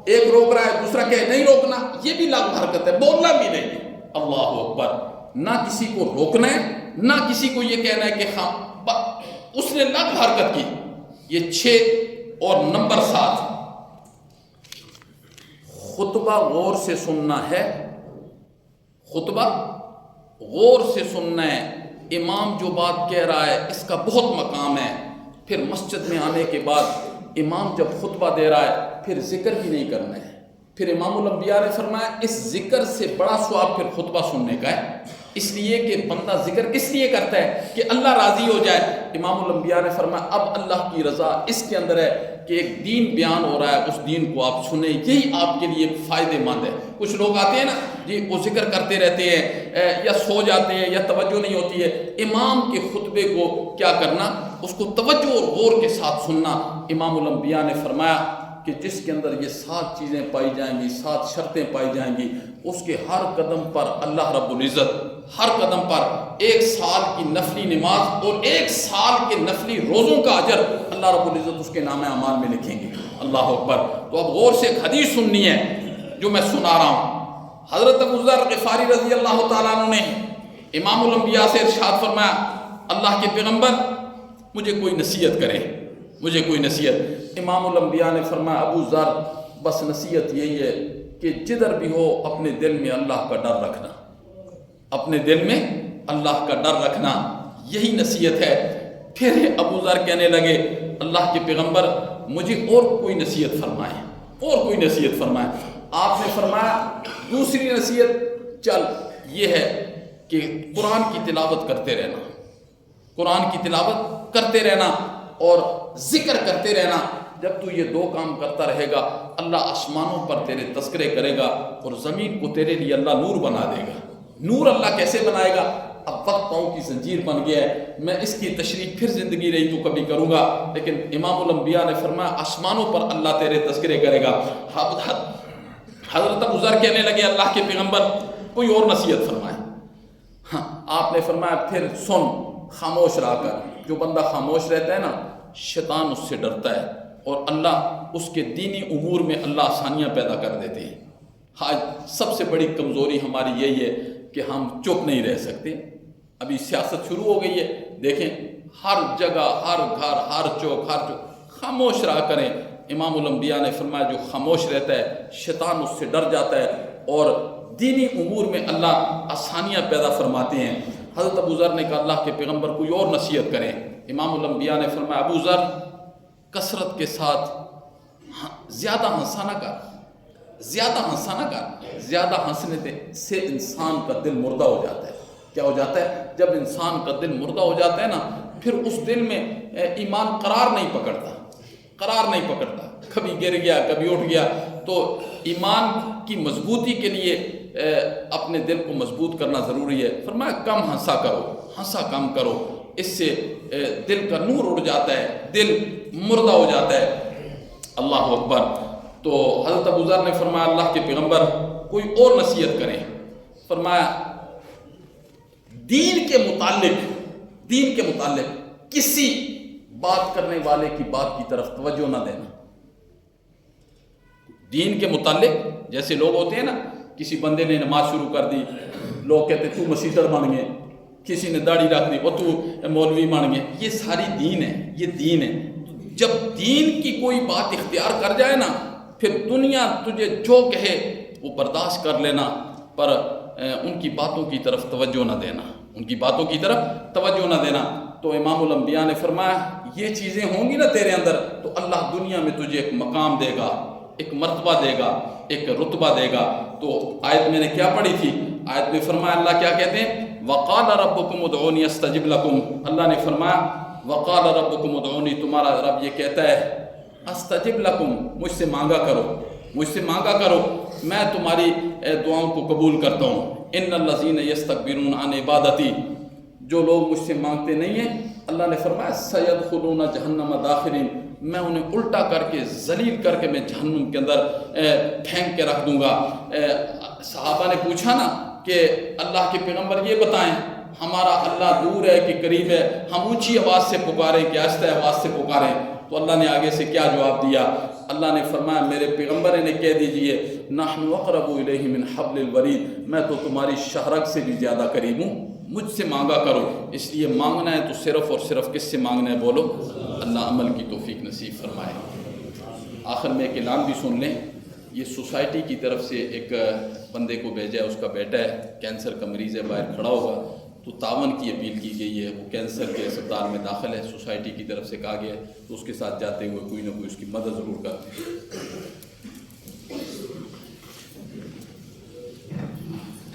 ایک روک رہا ہے دوسرا کہے نہیں روکنا، یہ بھی لغو حرکت ہے، بولنا بھی نہیں ہے۔ اللہ اکبر۔ نہ کسی کو روکنا ہے، نہ کسی کو یہ کہنا ہے کہ ہاں اس نے لغو حرکت کی۔ یہ 6۔ اور نمبر 7 خطبہ غور سے سننا ہے۔ خطبہ غور سے سننا ہے۔ امام جو بات کہہ رہا ہے اس کا بہت مقام ہے۔ پھر مسجد میں آنے کے بعد امام جب خطبہ دے رہا ہے پھر ذکر بھی نہیں کرنا ہے۔ پھر امام الانبیاء نے فرمایا اس ذکر سے بڑا ثواب پھر خطبہ سننے کا ہے، اس لیے کہ بندہ ذکر کس لیے کرتا ہے کہ اللہ راضی ہو جائے۔ امام الانبیاء نے فرمایا اب اللہ کی رضا اس کے اندر ہے کہ ایک دین بیان ہو رہا ہے، اس دین کو آپ سنیں، یہی آپ کے لیے فائدے مند ہے۔ کچھ لوگ آتے ہیں نا جی وہ ذکر کرتے رہتے ہیں یا سو جاتے ہیں یا توجہ نہیں ہوتی ہے۔ امام کے خطبے کو کیا کرنا، اس کو توجہ اور غور کے ساتھ سننا۔ امام الانبیاء نے فرمایا کہ جس کے اندر یہ 7 چیزیں پائی جائیں گی، 7 شرطیں پائی جائیں گی، اس کے ہر قدم پر اللہ رب العزت ہر قدم پر 1 سال کی نفلی نماز اور 1 سال کے نفلی روزوں کا اجر اللہ رب العزت اس کے نام اعمال میں لکھیں گے۔ اللہ اکبر۔ تو اب غور سے ایک حدیث سننی ہے جو میں سنا رہا ہوں۔ حضرت ابو ذر غفاری رضی اللہ تعالیٰ عنہ نے امام الانبیاء سے ارشاد فرمایا اللہ کے پیغمبر مجھے کوئی نصیحت کرے، مجھے کوئی نصیحت۔ امام الانبیاء نے فرمایا ابو ذر بس نصیحت یہی ہے کہ جدھر بھی ہو اپنے دل میں اللہ کا ڈر رکھنا، اپنے دل میں اللہ کا ڈر رکھنا، یہی نصیحت ہے۔ پھر ابو ذر کہنے لگے اللہ کے پیغمبر مجھے اور کوئی نصیحت فرمائیں، اور کوئی نصیحت فرمائیں۔ آپ نے فرمایا دوسری نصیحت چل یہ ہے کہ قرآن کی تلاوت کرتے رہنا، قرآن کی تلاوت کرتے رہنا اور ذکر کرتے رہنا۔ جب تو یہ 2 کام کرتا رہے گا اللہ آسمانوں پر تیرے تذکرے کرے گا اور زمین کو تیرے لیے اللہ نور بنا دے گا۔ نور اللہ کیسے بنائے گا؟ اب وقت پاؤں کی زنجیر بن گیا ہے، میں اس کی تشریح پھر زندگی رہی تو کبھی کروں گا، لیکن امام الانبیاء نے فرمایا آسمانوں پر اللہ تیرے تذکرے کرے گا۔ حضرت ابو ذر کہنے لگے اللہ کے پیغمبر کوئی اور نصیحت فرمائے۔ ہاں آپ نے فرمایا پھر سن، خاموش رہا کر۔ جو بندہ خاموش رہتا ہے نا شیطان اس سے ڈرتا ہے اور اللہ اس کے دینی امور میں اللہ آسانیاں پیدا کر دیتے ہیں۔ آج سب سے بڑی کمزوری ہماری یہی ہے کہ ہم چپ نہیں رہ سکتے۔ ابھی سیاست شروع ہو گئی ہے، دیکھیں ہر جگہ، ہر گھر، ہر چوک خاموش رہا کریں۔ امام الانبیاء نے فرمایا جو خاموش رہتا ہے شیطان اس سے ڈر جاتا ہے اور دینی امور میں اللہ آسانیاں پیدا فرماتے ہیں۔ حضرت ابو ذر نے کہا اللہ کے پیغمبر کوئی اور نصیحت کریں۔ امام الانبیاء نے فرمایا ابو ذر کثرت کے ساتھ زیادہ ہنسا نہ کر، زیادہ ہنسا نہ کر۔ زیادہ ہنسنے سے انسان کا دل مردہ ہو جاتا ہے۔ کیا ہو جاتا ہے؟ جب انسان کا دل مردہ ہو جاتا ہے نا پھر اس دل میں ایمان قرار نہیں پکڑتا، قرار نہیں پکڑتا، کبھی گر گیا کبھی اٹھ گیا۔ تو ایمان کی مضبوطی کے لیے اپنے دل کو مضبوط کرنا ضروری ہے۔ فرمایا کم ہنسا کرو، ہنسا کم کرو، اس سے دل کا نور اڑ جاتا ہے، دل مردہ ہو جاتا ہے۔ اللہ اکبر۔ تو حضرت ابو ذر نے فرمایا اللہ کے پیغمبر کوئی اور نصیحت کریں۔ فرمایا دین کے متعلق کسی بات کرنے والے کی بات کی طرف توجہ نہ دینا۔ دین کے متعلق جیسے لوگ ہوتے ہیں نا، کسی بندے نے نماز شروع کر دی، لوگ کہتے تو مسیحر بن گئے، کسی نے داڑھی رکھ دی اور تو مولوی بن گئے۔ یہ ساری دین ہے، یہ دین ہے۔ جب دین کی کوئی بات اختیار کر جائے نا پھر دنیا تجھے جو کہے وہ برداشت کر لینا، پر ان کی باتوں کی طرف توجہ نہ دینا، ان کی باتوں کی طرف توجہ نہ دینا۔ تو امام الانبیاء نے فرمایا یہ چیزیں ہوں گی نا تیرے اندر تو اللہ دنیا میں تجھے ایک مقام دے گا، ایک مرتبہ دے گا، ایک رتبہ دے گا۔ تو آیت میں نے کیا پڑھی تھی؟ آیت میں فرمایا اللہ کیا کہتے ہیں؟ وَقَالَ رَبُّكُمُ ادْعُونِي أَسْتَجِبْ لَكُمْ، اللہ نے فرمایا وَقَالَ رَبُّكُمُ ادْعُونِي، تمہارا رب یہ کہتا ہے أَسْتَجِبْ لَكُمْ، مجھ سے مانگا کرو، مجھ سے مانگا کرو، میں تمہاری دعاؤں کو قبول کرتا ہوں۔ إِنَّ الَّذِينَ يَسْتَكْبِرُونَ عَنْ عِبَادَتِي، جو لوگ مجھ سے مانگتے نہیں ہیں، اللہ نے فرمایا سَيَدْخُلُونَ جَهَنَّمَ دَاخِرِينَ، میں انہیں الٹا کر کے ذلیل کر کے میں جہنم کے اندر پھینک کے رکھ دوں گا۔ صحابہ نے پوچھا نا کہ اللہ کے پیغمبر یہ بتائیں ہمارا اللہ دور ہے کہ قریب ہے، ہم اونچی آواز سے پکاریں کہ آہستہ آواز سے پکاریں؟ تو اللہ نے آگے سے کیا جواب دیا؟ اللہ نے فرمایا میرے پیغمبر انہیں کہہ دیجئے نحن اقرب الیہ من حبل الورید، میں تو تمہاری شہرگ سے بھی زیادہ قریب ہوں، مجھ سے مانگا کرو۔ اس لیے مانگنا ہے تو صرف اور صرف کس سے مانگنا ہے؟ بولو، اللہ عمل کی توفیق نصیب فرمائے۔ آخر میں ایک اعلان بھی سن لیں، یہ سوسائٹی کی طرف سے ایک بندے کو بھیجا ہے، اس کا بیٹا ہے کینسر کا مریض ہے، باہر کھڑا ہوگا، تو تعاون کی اپیل کی گئی ہے، وہ کینسر کے اسپتال میں داخل ہے، سوسائٹی کی طرف سے کہا گیا ہے تو اس کے ساتھ جاتے ہوئے کوئی نہ کوئی اس کی مدد ضرور کرتے ہیں۔